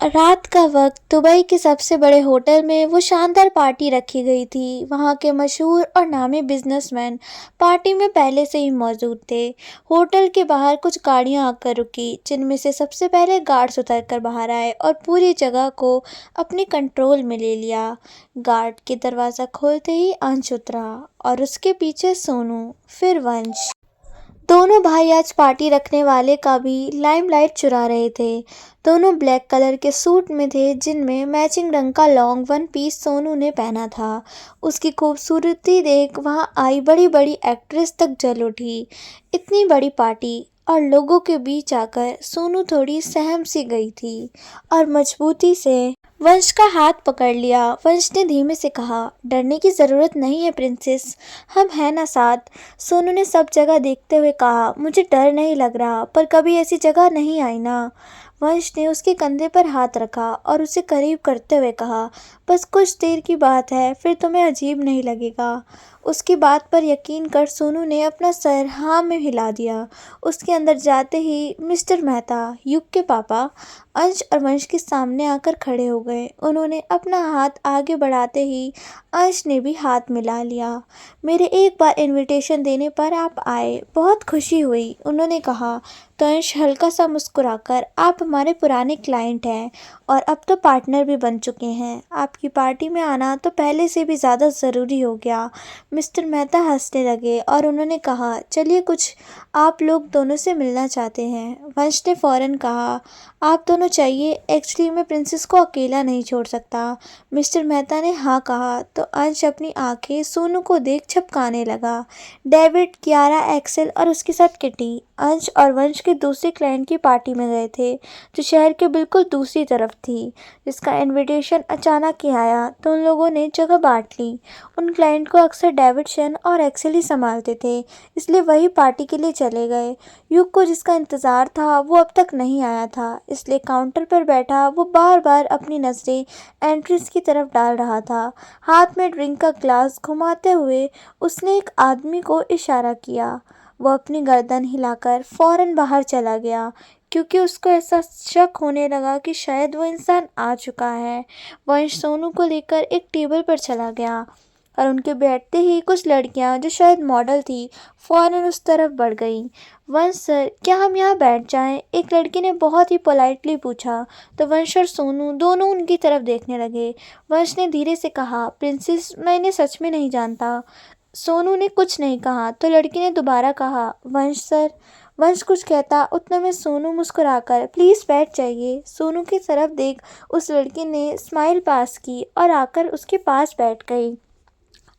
[SPEAKER 1] रात का वक्त दुबई के सबसे बड़े होटल में वो शानदार पार्टी रखी गई थी। वहाँ के मशहूर और नामी बिजनेसमैन पार्टी में पहले से ही मौजूद थे। होटल के बाहर कुछ गाड़ियाँ आकर रुकी, जिनमें से सबसे पहले गार्ड्स उतर कर बाहर आए और पूरी जगह को अपने कंट्रोल में ले लिया। गार्ड के दरवाज़ा खोलते ही अंश उतरा और उसके पीछे सोनू, फिर वंश। दोनों भाई आज पार्टी रखने वाले का भी लाइमलाइट चुरा रहे थे। दोनों ब्लैक कलर के सूट में थे, जिनमें मैचिंग रंग का लॉन्ग वन पीस सोनू ने पहना था। उसकी खूबसूरती देख वहां आई बड़ी बड़ी एक्ट्रेस तक जल उठी। इतनी बड़ी पार्टी और लोगों के बीच आकर सोनू थोड़ी सहम सी गई थी और मजबूती से वंश का हाथ पकड़ लिया। वंश ने धीमे से कहा, डरने की ज़रूरत नहीं है प्रिंसेस, हम हैं ना साथ। सोनू ने सब जगह देखते हुए कहा, मुझे डर नहीं लग रहा, पर कभी ऐसी जगह नहीं आई ना। वंश ने उसके कंधे पर हाथ रखा और उसे करीब करते हुए कहा, बस कुछ देर की बात है, फिर तुम्हें अजीब नहीं लगेगा। उसकी बात पर यकीन कर सोनू ने अपना सर हाँ में हिला दिया। उसके अंदर जाते ही मिस्टर मेहता, युग के पापा, अंश और वंश के सामने आकर खड़े हो गए। उन्होंने अपना हाथ आगे बढ़ाते ही अंश ने भी हाथ मिला लिया। मेरे एक बार इनविटेशन देने पर आप आए, बहुत खुशी हुई, उन्होंने कहा। तो अंश हल्का सा मुस्कुराकर, आप हमारे पुराने क्लाइंट हैं और अब तो पार्टनर भी बन चुके हैं। आपकी पार्टी में आना तो पहले से भी ज़्यादा ज़रूरी हो गया। मिस्टर मेहता हंसने लगे और उन्होंने कहा, चलिए कुछ आप लोग दोनों से मिलना चाहते हैं। वंश ने फ़ौरन कहा, आप दोनों चाहिए, एक्चुअली मैं प्रिंसेस को अकेला नहीं छोड़ सकता। मिस्टर मेहता ने हाँ कहा तो अंश अपनी आंखें सोनू को देख छपकाने लगा। डेविड, कियारा, एक्सेल और उसके साथ किटी अंश और वंश के दूसरे क्लाइंट की पार्टी में गए थे जो शहर के बिल्कुल दूसरी तरफ थी। जिसका इनविटेशन अचानक ही आया तो उन लोगों ने जगह बांट ली। उन क्लाइंट को अक्सर डेविडसन और एक्सेल ही संभालते थे, इसलिए वही पार्टी के लिए चले गए। युग को जिसका इंतज़ार था वो अब तक नहीं आया था, इसलिए काउंटर पर बैठा वो बार बार अपनी नज़रें एंट्रीज की तरफ डाल रहा था। हाथ में ड्रिंक का ग्लास घुमाते हुए उसने एक आदमी को इशारा किया। वो अपनी गर्दन हिलाकर फौरन बाहर चला गया, क्योंकि उसको ऐसा शक होने लगा कि शायद वो इंसान आ चुका है। वंश सोनू को लेकर एक टेबल पर चला गया और उनके बैठते ही कुछ लड़कियां जो शायद मॉडल थी फौरन उस तरफ बढ़ गईं। वंश सर, क्या हम यहाँ बैठ जाएं? एक लड़की ने बहुत ही पोलाइटली पूछा। तो वंश और सोनू दोनों उनकी तरफ देखने लगे। वंश ने धीरे से कहा, प्रिंसेस, मैं इन्हें सच में नहीं जानता। सोनू ने कुछ नहीं कहा तो लड़की ने दोबारा कहा, वंश सर। वंश कुछ कहता उतने में सोनू मुस्कुराकर, प्लीज़ बैठ जाइए, सोनू की तरफ देख उस लड़की ने स्माइल पास की और आकर उसके पास बैठ गई।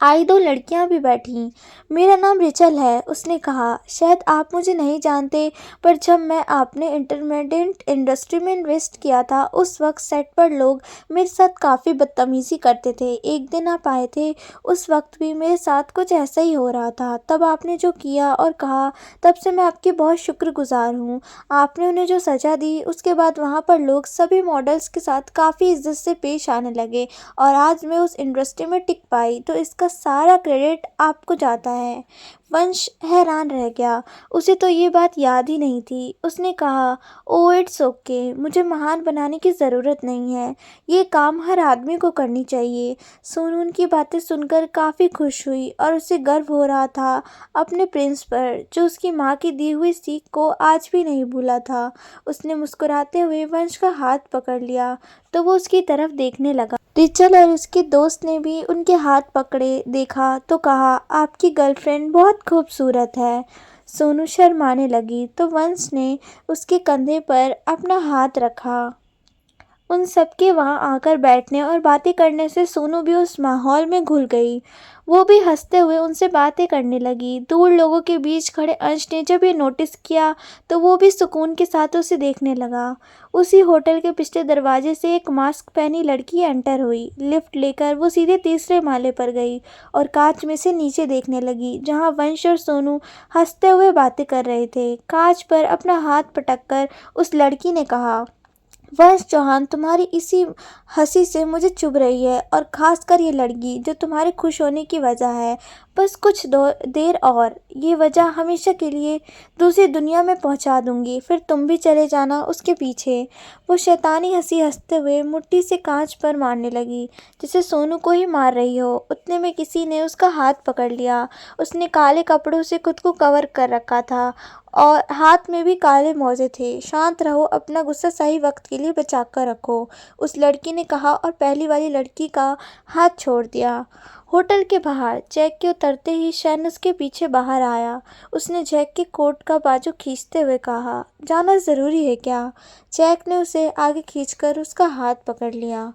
[SPEAKER 1] आई दो लड़कियां भी बैठीं। मेरा नाम रिचल है, उसने कहा। शायद आप मुझे नहीं जानते, पर जब मैं आपने इंटरमीडिएट इंडस्ट्री में इन्वेस्ट किया था उस वक्त सेट पर लोग मेरे साथ काफ़ी बदतमीज़ी करते थे। एक दिन आप आए थे, उस वक्त भी मेरे साथ कुछ ऐसा ही हो रहा था। तब आपने जो किया और कहा, तब से मैं आपकी बहुत शुक्रगुजार हूँ। आपने उन्हें जो सज़ा दी उसके बाद वहाँ पर लोग सभी मॉडल्स के साथ काफ़ी इज्जत से पेश आने लगे और आज मैं उस इंडस्ट्री में टिक पाई, तो इसका सारा क्रेडिट आपको जाता है। वंश हैरान रह गया, उसे तो ये बात याद ही नहीं थी। उसने कहा, ओ इट्स ओके, मुझे महान बनाने की ज़रूरत नहीं है, ये काम हर आदमी को करनी चाहिए। सोनू उनकी बातें सुनकर काफ़ी खुश हुई और उसे गर्व हो रहा था अपने प्रिंस पर, जो उसकी माँ की दी हुई सीख को आज भी नहीं भूला था। उसने मुस्कुराते हुए वंश का हाथ पकड़ लिया तो वो उसकी तरफ देखने लगा। रिचल और उसके दोस्त ने भी उनके हाथ पकड़े देखा तो कहा, आपकी गर्लफ्रेंड बहुत खूबसूरत है। सोनू शर्माने लगी तो वंश ने उसके कंधे पर अपना हाथ रखा। उन सबके वहां आकर बैठने और बातें करने से सोनू भी उस माहौल में घुल गई। वो भी हंसते हुए उनसे बातें करने लगी। दूर लोगों के बीच खड़े अंश ने जब ये नोटिस किया तो वो भी सुकून के साथ उसे देखने लगा। उसी होटल के पिछले दरवाजे से एक मास्क पहनी लड़की एंटर हुई। लिफ्ट लेकर वो सीधे तीसरे माले पर गई और कांच में से नीचे देखने लगी, जहाँ वंश और सोनू हंसते हुए बातें कर रहे थे। कांच पर अपना हाथ पटककर उस लड़की ने कहा, वंश चौहान, तुम्हारी इसी हंसी से मुझे चुभ रही है, और ख़ासकर ये लड़की जो तुम्हारे खुश होने की वजह है। बस कुछ देर और, ये वजह हमेशा के लिए दूसरी दुनिया में पहुंचा दूंगी, फिर तुम भी चले जाना उसके पीछे। वो शैतानी हंसी हंसते हुए मुट्ठी से कांच पर मारने लगी, जैसे सोनू को ही मार रही हो। उतने में किसी ने उसका हाथ पकड़ लिया। उसने काले कपड़ों से खुद को कवर कर रखा था और हाथ में भी काले मोजे थे। शांत रहो, अपना गुस्सा सही वक्त के लिए बचा कर रखो, उस लड़की ने कहा और पहली वाली लड़की का हाथ छोड़ दिया। होटल के बाहर जैक के उतरते ही शैन उसके पीछे बाहर आया। उसने जैक के कोट का बाजू खींचते हुए कहा, जाना ज़रूरी है क्या? जैक ने उसे आगे खींचकर उसका हाथ पकड़ लिया।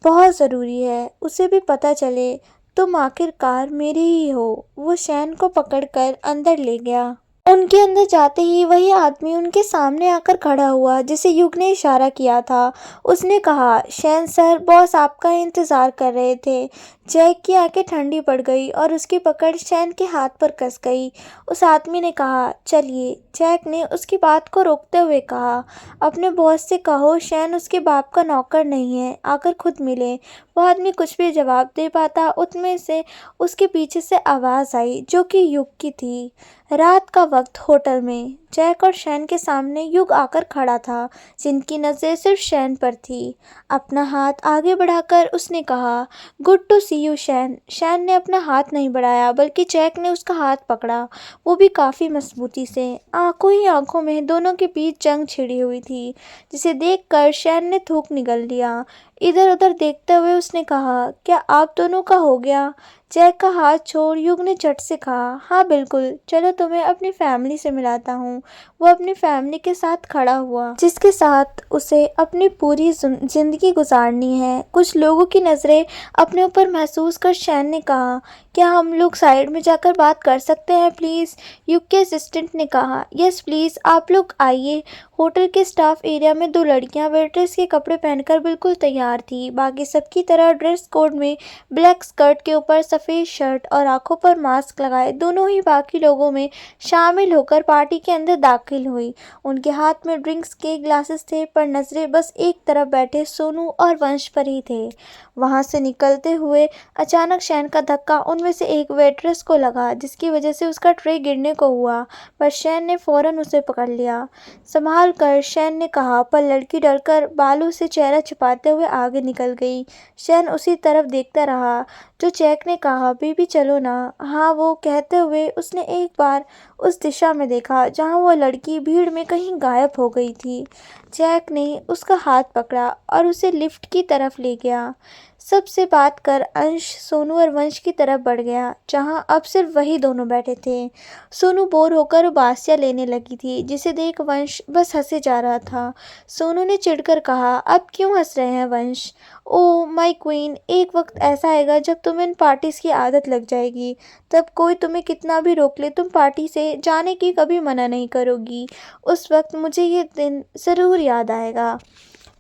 [SPEAKER 1] बहुत ज़रूरी है, उसे भी पता चले तुम आखिरकार मेरी ही हो। वो शैन को पकड़कर अंदर ले गया। उनके अंदर जाते ही वही आदमी उनके सामने आकर खड़ा हुआ जिसे युग ने इशारा किया था। उसने कहा, शैन सर, बॉस आपका इंतज़ार कर रहे थे। जैक की आंखें ठंडी पड़ गई और उसकी पकड़ शैन के हाथ पर कस गई। उस आदमी ने कहा, चलिए। जैक ने उसकी बात को रोकते हुए कहा, अपने बॉस से कहो शैन उसके बाप का नौकर नहीं है, आकर खुद मिले। वो आदमी कुछ भी जवाब दे पाता उतने से उसके पीछे से आवाज़ आई, जो कि युग की थी। रात का वक्त होटल में जैक और शैन के सामने युग आकर खड़ा था, जिनकी नज़रें सिर्फ शैन पर थी। अपना हाथ आगे बढ़ाकर उसने कहा, गुड टू सी यू शैन। शैन ने अपना हाथ नहीं बढ़ाया, बल्कि जैक ने उसका हाथ पकड़ा, वो भी काफ़ी मजबूती से। आंखों ही आंखों में दोनों के बीच जंग छिड़ी हुई थी, जिसे देखकर शैन ने थूक निगल लिया। इधर-उधर देखते हुए उसने कहा, क्या आप दोनों का हो गया? जैक का हाथ छोड़ युग ने झट से कहा, हाँ बिल्कुल, चलो तुम्हें अपनी फैमिली से मिलाता हूँ। वो अपनी फैमिली के साथ खड़ा हुआ, जिसके साथ उसे अपनी पूरी जिंदगी गुजारनी है। कुछ लोगों की नज़रें अपने ऊपर महसूस कर शैन ने कहा, क्या हम लोग साइड में जाकर बात कर सकते हैं प्लीज़? युग के असिस्टेंट ने कहा, यस प्लीज़, आप लोग आइए। होटल के स्टाफ एरिया में दो लड़कियां वेट्रेस के कपड़े पहनकर बिल्कुल तैयार थी। बाकी सबकी तरह ड्रेस कोड में ब्लैक स्कर्ट के ऊपर सफ़ेद शर्ट और आंखों पर मास्क लगाए दोनों ही बाकी लोगों में शामिल होकर पार्टी के अंदर दाखिल हुई। उनके हाथ में ड्रिंक्स के ग्लासेस थे, पर नज़रें बस एक तरफ बैठे सोनू और वंश पर ही थे। वहां से निकलते हुए अचानक शैन का धक्का उनमें से एक वेट्रेस को लगा, जिसकी वजह से उसका ट्रे गिरने को हुआ, पर शैन ने फौरन उसे पकड़ लिया। संभाल कर, शैन ने कहा, पर लड़की डरकर बालों से चेहरा छिपाते हुए आगे निकल गई। शैन उसी तरफ देखता रहा जो जैक ने कहा, बेबी चलो ना। हाँ, वो कहते हुए उसने एक बार उस दिशा में देखा जहाँ वो लड़की भीड़ में कहीं गायब हो गई थी। जैक ने उसका हाथ पकड़ा और उसे लिफ्ट की तरफ ले गया। सबसे बात कर अंश सोनू और वंश की तरफ बढ़ गया, जहां अब सिर्फ वही दोनों बैठे थे। सोनू बोर होकर उबासियां लेने लगी थी, जिसे देख वंश बस हंसे जा रहा था। सोनू ने चिढ़कर कहा, अब क्यों हंस रहे हैं वंश? ओह माय क्वीन, एक वक्त ऐसा आएगा जब तुम्हें इन पार्टीज की आदत लग जाएगी। तब कोई तुम्हें कितना भी रोक ले, तुम पार्टी से जाने की कभी मना नहीं करोगी। उस वक्त मुझे ये दिन ज़रूर याद आएगा,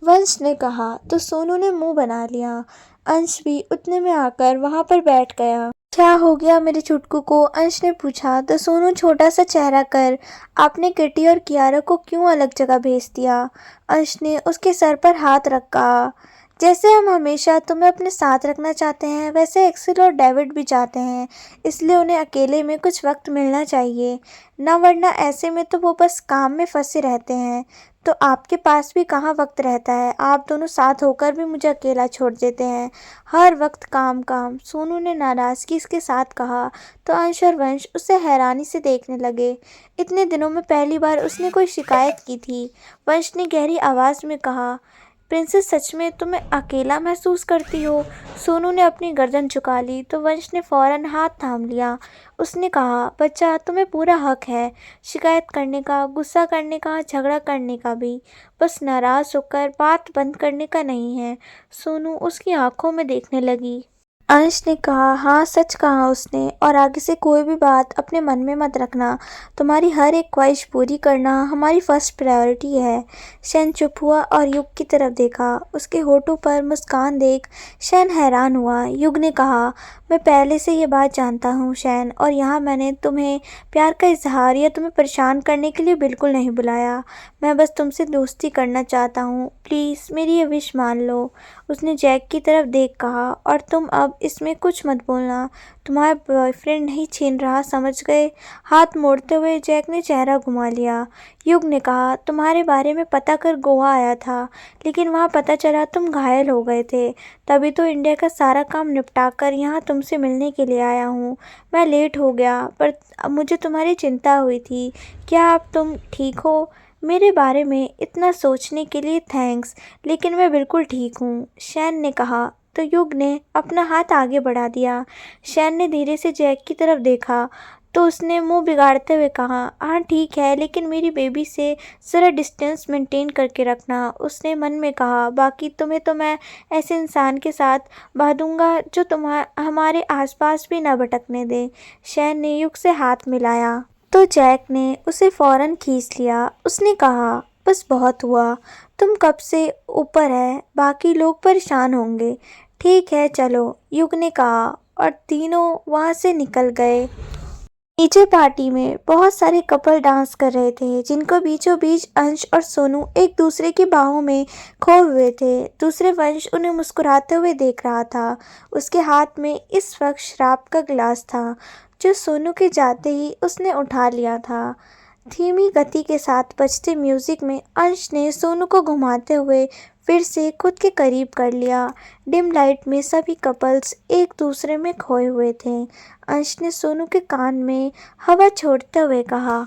[SPEAKER 1] वंश ने कहा। तो सोनू ने मुंह बना लिया। अंश भी उतने में आकर वहां पर बैठ गया। क्या हो गया मेरे चुटकू को? अंश ने पूछा। तो सोनू छोटा सा चेहरा कर, आपने किटी और कियारा को क्यों अलग जगह भेज दिया? अंश ने उसके सर पर हाथ रखा। जैसे हम हमेशा तुम्हें अपने साथ रखना चाहते हैं, वैसे एक्सेल और डेविड भी चाहते हैं, इसलिए उन्हें अकेले में कुछ वक्त मिलना चाहिए ना, वरना ऐसे में तो वो बस काम में फंसे रहते हैं। तो आपके पास भी कहाँ वक्त रहता है? आप दोनों साथ होकर भी मुझे अकेला छोड़ देते हैं, हर वक्त काम काम, सोनू ने नाराज़गी के साथ कहा। तो अंश और वंश उसे हैरानी से देखने लगे। इतने दिनों में पहली बार उसने कोई शिकायत की थी। वंश ने गहरी आवाज़ में कहा, प्रिंसेस सच में तुम्हें अकेला महसूस करती हो? सोनू ने अपनी गर्दन झुका ली, तो वंश ने फौरन हाथ थाम लिया। उसने कहा, बच्चा, तुम्हें पूरा हक है शिकायत करने का, गुस्सा करने का, झगड़ा करने का भी, बस नाराज़ होकर बात बंद करने का नहीं है। सोनू उसकी आंखों में देखने लगी। अंश ने कहा, हाँ सच कहा उसने, और आगे से कोई भी बात अपने मन में मत रखना। तुम्हारी हर एक ख्वाहिश पूरी करना हमारी फर्स्ट प्रायोरिटी है। शैन चुप हुआ और युग की तरफ देखा। उसके होठों पर मुस्कान देख शैन हैरान हुआ। युग ने कहा, मैं पहले से ये बात जानता हूँ शैन, और यहाँ मैंने तुम्हें प्यार का इजहार या तुम्हें परेशान करने के लिए बिल्कुल नहीं बुलाया। मैं बस तुमसे दोस्ती करना चाहता हूँ, प्लीज़ मेरी ये विश मान लो। उसने जैक की तरफ देख कहा, और तुम अब इसमें कुछ मत बोलना, तुम्हारा बॉयफ्रेंड नहीं छीन रहा, समझ गए? हाथ मोड़ते हुए जैक ने चेहरा घुमा लिया। युग ने कहा, तुम्हारे बारे में पता कर गोवा आया था, लेकिन वहाँ पता चला तुम घायल हो गए थे, तभी तो इंडिया का सारा काम निपटा कर यहाँ तुमसे मिलने के लिए आया हूँ। मैं लेट हो गया, पर मुझे तुम्हारी चिंता हुई थी। क्या अब तुम ठीक हो? मेरे बारे में इतना सोचने के लिए थैंक्स, लेकिन मैं बिल्कुल ठीक हूँ, शैन ने कहा। तो युग ने अपना हाथ आगे बढ़ा दिया। शैन ने धीरे से जैक की तरफ देखा, तो उसने मुंह बिगाड़ते हुए कहा, हाँ ठीक है, लेकिन मेरी बेबी से ज़रा डिस्टेंस मेंटेन करके रखना। उसने मन में कहा, बाकी तुम्हें तो मैं ऐसे इंसान के साथ बहा दूंगा जो हमारे आसपास भी न भटकने दे। शैन ने युग से हाथ मिलाया, तो जैक ने उसे फौरन खींच लिया। उसने कहा, बस बहुत हुआ, तुम कब से ऊपर है, बाकी लोग परेशान होंगे। ठीक है चलो, युग ने कहा, और तीनों वहां से निकल गए। नीचे पार्टी में बहुत सारे कपल डांस कर रहे थे, जिनको बीचों बीच अंश और सोनू एक दूसरे की बाहों में खोए हुए थे। दूसरे वंश उन्हें मुस्कुराते हुए देख रहा था। उसके हाथ में इस वक्त शराब का गिलास था, जो सोनू के जाते ही उसने उठा लिया था। धीमी गति के साथ बजते म्यूजिक में अंश ने सोनू को घुमाते हुए फिर से खुद के करीब कर लिया। डिम लाइट में सभी कपल्स एक दूसरे में खोए हुए थे। अंश ने सोनू के कान में हवा छोड़ते हुए कहा,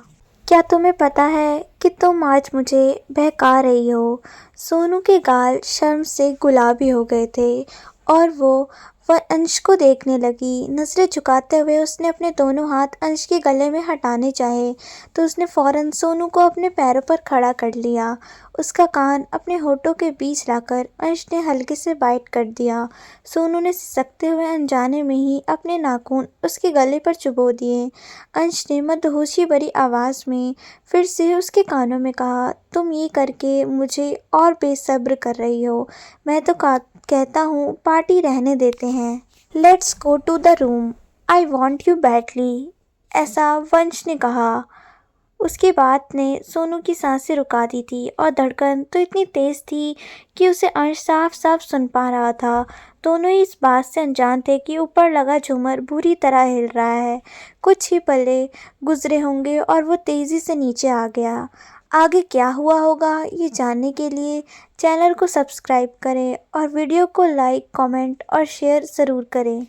[SPEAKER 1] क्या तुम्हें पता है कि तुम आज मुझे बहका रही हो? सोनू के गाल शर्म से गुलाबी हो गए थे और वह अंश को देखने लगी। नजरें झुकाते हुए उसने अपने दोनों हाथ अंश के गले में हटाने चाहे तो उसने फौरन सोनू को अपने पैरों पर खड़ा कर लिया। उसका कान अपने होठों के बीच लाकर अंश ने हल्के से बाइट कर दिया। सोनू ने सिसकते हुए अनजाने में ही अपने नाखून उसके गले पर चुभो दिए। अंश ने मदहोशी भरी आवाज़ में फिर से उसके कानों में कहा, तुम ये करके मुझे और बेसब्र कर रही हो। मैं तो कहता हूँ पार्टी रहने देते हैं। Let's go to the room. I want you badly. ऐसा वंश ने कहा। उसकी बात ने सोनू की सांसें रुका दी थी और धड़कन तो इतनी तेज थी कि उसे अंश साफ साफ सुन पा रहा था। दोनों ही इस बात से अनजान थे कि ऊपर लगा झूमर बुरी तरह हिल रहा है। कुछ ही पले गुजरे होंगे और वो तेजी से नीचे आ गया। आगे क्या हुआ होगा ये जानने के लिए चैनल को सब्सक्राइब करें और वीडियो को लाइक, कमेंट और शेयर ज़रूर करें।